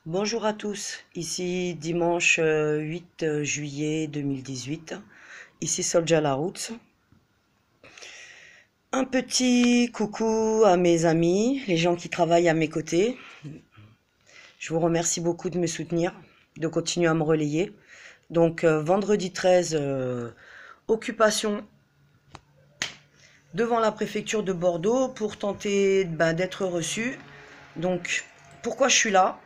Bonjour à tous, ici dimanche 8 juillet 2018, ici Soldier La Route. Un petit coucou à mes amis, les gens qui travaillent à mes côtés. Je vous remercie beaucoup de me soutenir, de continuer à me relayer. Donc vendredi 13, occupation devant la préfecture de Bordeaux pour tenter d'être reçu. Donc pourquoi je suis là?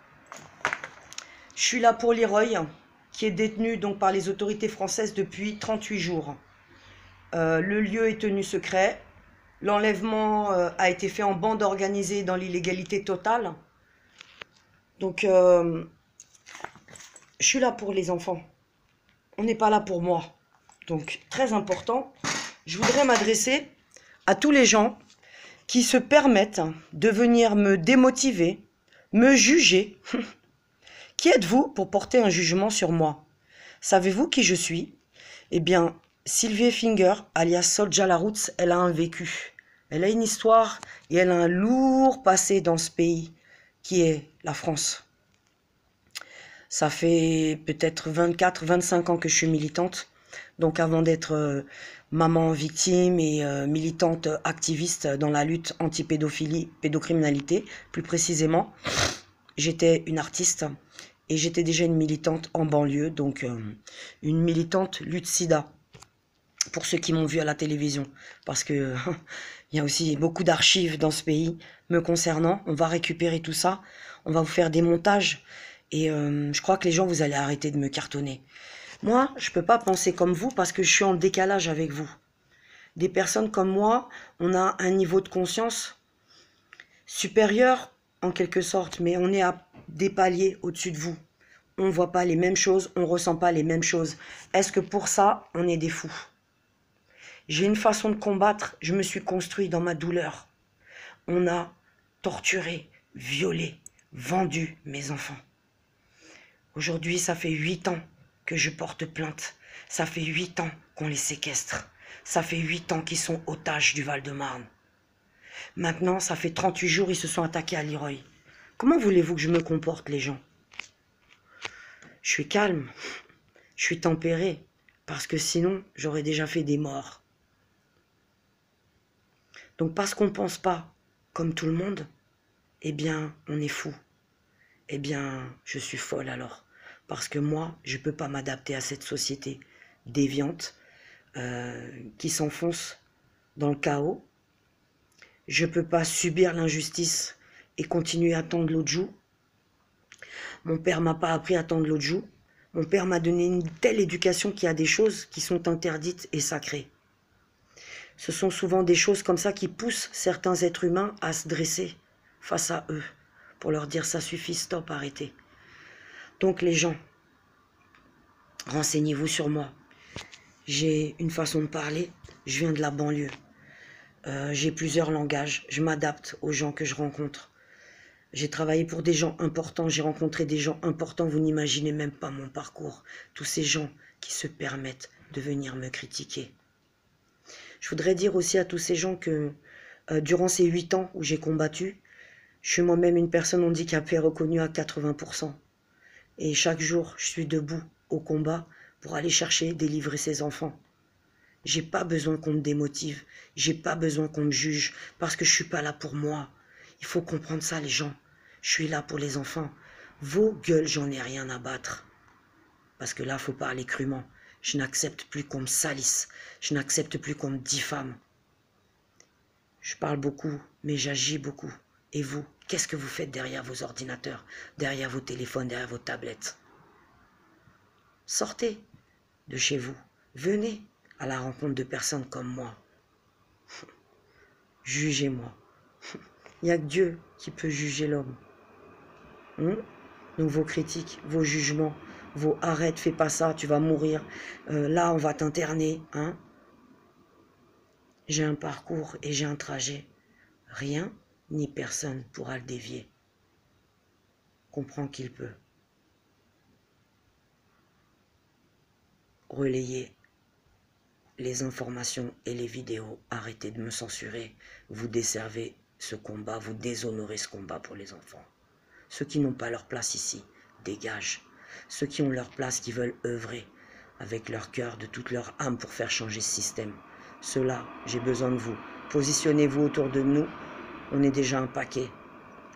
Je suis là pour Leroy, qui est détenu donc par les autorités françaises depuis 38 jours. Le lieu est tenu secret. L'enlèvement a été fait en bande organisée dans l'illégalité totale. Donc, je suis là pour les enfants. On n'est pas là pour moi. Donc, très important, je voudrais m'adresser à tous les gens qui se permettent de venir me démotiver, me juger. Qui êtes-vous pour porter un jugement sur moi? Savez-vous qui je suis? Eh bien, Sylvie Finger, alias Soldier La Route, elle a un vécu. Elle a une histoire et elle a un lourd passé dans ce pays qui est la France. Ça fait peut-être 24-25 ans que je suis militante. Donc avant d'être maman victime et militante activiste dans la lutte anti-pédophilie, pédocriminalité, plus précisément, j'étais une artiste et j'étais déjà une militante en banlieue, donc une militante lutte sida. Pour ceux qui m'ont vu à la télévision, parce que il y a aussi beaucoup d'archives dans ce pays me concernant. On va récupérer tout ça, on va vous faire des montages, et je crois que les gens, vous allez arrêter de me cartonner. Moi, je peux pas penser comme vous parce que je suis en décalage avec vous. Des personnes comme moi, on a un niveau de conscience supérieur en quelque sorte, mais on est à des paliers au-dessus de vous. On ne voit pas les mêmes choses, on ne ressent pas les mêmes choses. Est-ce que pour ça, on est des fous? J'ai une façon de combattre, je me suis construit dans ma douleur. On a torturé, violé, vendu mes enfants. Aujourd'hui, ça fait 8 ans que je porte plainte. Ça fait 8 ans qu'on les séquestre. Ça fait 8 ans qu'ils sont otages du Val-de-Marne. Maintenant, ça fait 38 jours, ils se sont attaqués à Leroy. Comment voulez-vous que je me comporte, les gens? Je suis calme, je suis tempéré, parce que sinon, j'aurais déjà fait des morts. Donc parce qu'on ne pense pas comme tout le monde, eh bien, on est fou. Eh bien, je suis folle alors. Parce que moi, je ne peux pas m'adapter à cette société déviante qui s'enfonce dans le chaos. Je ne peux pas subir l'injustice et continuer à tendre l'autre joue. Mon père m'a pas appris à tendre l'autre joue. Mon père m'a donné une telle éducation qu'il y a des choses qui sont interdites et sacrées. Ce sont souvent des choses comme ça qui poussent certains êtres humains à se dresser face à eux, pour leur dire ça suffit, stop, arrêtez. Donc les gens, renseignez-vous sur moi. J'ai une façon de parler, je viens de la banlieue. J'ai plusieurs langages, je m'adapte aux gens que je rencontre. J'ai travaillé pour des gens importants, j'ai rencontré des gens importants, vous n'imaginez même pas mon parcours. Tous ces gens qui se permettent de venir me critiquer. Je voudrais dire aussi à tous ces gens que durant ces 8 ans où j'ai combattu, je suis moi-même une personne handicapée reconnue à 80%. Et chaque jour, je suis debout au combat pour aller chercher, délivrer ces enfants. J'ai pas besoin qu'on me démotive, j'ai pas besoin qu'on me juge, parce que je suis pas là pour moi. Il faut comprendre ça, les gens. Je suis là pour les enfants. Vos gueules, j'en ai rien à battre. Parce que là, faut parler crûment. Je n'accepte plus qu'on me salisse. Je n'accepte plus qu'on me diffame. Je parle beaucoup, mais j'agis beaucoup. Et vous, qu'est-ce que vous faites derrière vos ordinateurs, derrière vos téléphones, derrière vos tablettes? Sortez de chez vous. Venez à la rencontre de personnes comme moi. Jugez-moi. Il n'y a que Dieu qui peut juger l'homme. Donc vos critiques, vos jugements, vos arrête, fais pas ça, tu vas mourir. Là, on va t'interner. J'ai un parcours et j'ai un trajet. Rien ni personne pourra le dévier. Comprends qu'il peut. Relayez les informations et les vidéos. Arrêtez de me censurer. Vous desservez ce combat, vous déshonorez ce combat pour les enfants. Ceux qui n'ont pas leur place ici, dégagent. Ceux qui ont leur place, qui veulent œuvrer avec leur cœur, de toute leur âme pour faire changer ce système. Ceux-là, j'ai besoin de vous. Positionnez-vous autour de nous. On est déjà un paquet.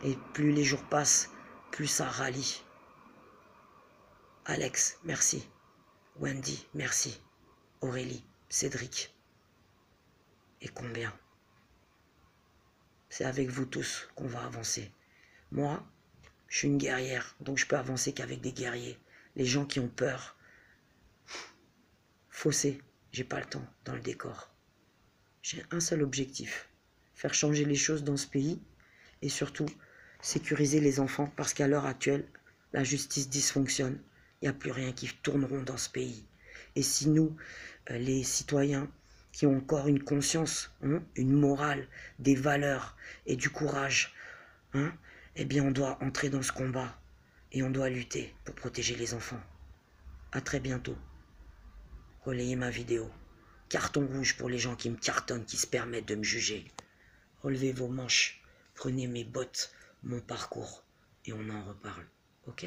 Et plus les jours passent, plus ça rallie. Alex, merci. Wendy, merci. Aurélie, Cédric. Et combien? C'est avec vous tous qu'on va avancer. Moi, je suis une guerrière, donc je peux avancer qu'avec des guerriers. Les gens qui ont peur. Faussé, j'ai pas le temps dans le décor. J'ai un seul objectif, faire changer les choses dans ce pays et surtout sécuriser les enfants parce qu'à l'heure actuelle, la justice dysfonctionne. Il n'y a plus rien qui tourneront dans ce pays. Et si nous, les citoyens qui ont encore une conscience, une morale, des valeurs et du courage, eh bien on doit entrer dans ce combat et on doit lutter pour protéger les enfants. À très bientôt. Relayez ma vidéo. Carton rouge pour les gens qui me cartonnent, qui se permettent de me juger. Relevez vos manches, prenez mes bottes, mon parcours et on en reparle. Ok?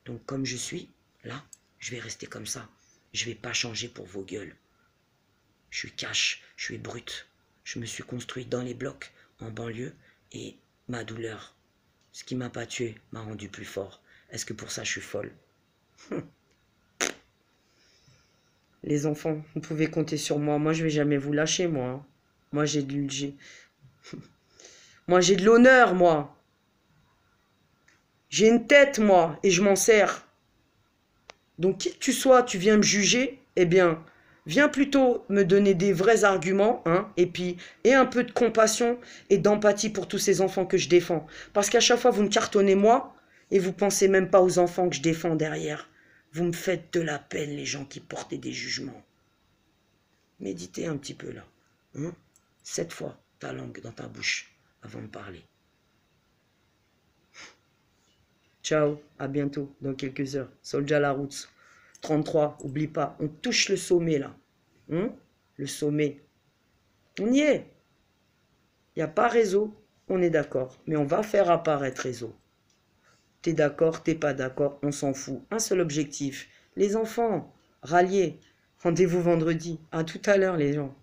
Donc comme je suis, là, je vais rester comme ça. Je vais pas changer pour vos gueules. Je suis cash, je suis brut. Je me suis construit dans les blocs, en banlieue, et ma douleur, ce qui m'a pas tué, m'a rendu plus fort. Est-ce que pour ça je suis folle? Les enfants, vous pouvez compter sur moi. Moi, je vais jamais vous lâcher, moi. Moi, j'ai de l'honneur, moi. J'ai une tête, moi, et je m'en sers. Donc, qui que tu sois, tu viens me juger, eh bien, viens plutôt me donner des vrais arguments, et un peu de compassion et d'empathie pour tous ces enfants que je défends. Parce qu'à chaque fois, vous me cartonnez moi, et vous pensez même pas aux enfants que je défends derrière. Vous me faites de la peine, les gens qui portaient des jugements. Méditez un petit peu, là. 7 fois ta langue dans ta bouche avant de parler. Ciao, à bientôt, dans quelques heures. Soldier la route. 33, oublie pas, on touche le sommet, là. Le sommet. On y est. Il n'y a pas réseau, on est d'accord. Mais on va faire apparaître réseau. T'es d'accord, t'es pas d'accord, on s'en fout. Un seul objectif. Les enfants, ralliez. Rendez-vous vendredi. À tout à l'heure, les gens.